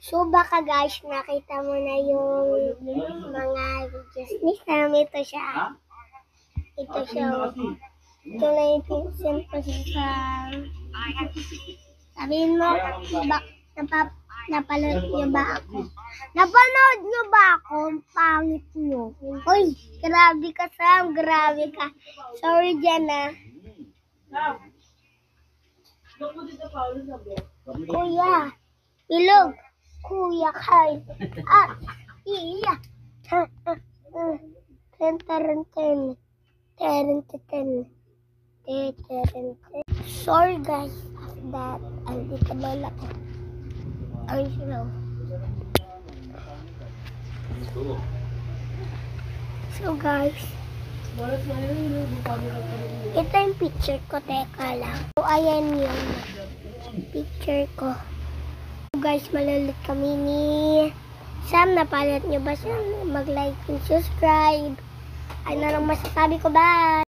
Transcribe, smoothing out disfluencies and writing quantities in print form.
So baka guys, nakita mo na yung mga videos ni Sam. Ito siya. Ito siya. Ito na yung pinsan ko siya sa... Sabihin mo, napanood niyo ba ako? Napanood niyo ba ako? Ang pangit niyo. Uy, grabe ka Sam, grabe ka. Sorry dyan ah. Kuya, ilog. Kuya kay. Iya. Ten. Sorry guys, that hindi ka lola ko. Ay, no. So guys, ito yung picture ko, teka lang. So ayan yung picture ko. So guys, malulit kami ni Sam. Napalad nyo ba siya? Mag-like and subscribe. Ano lang masasabi ko ba?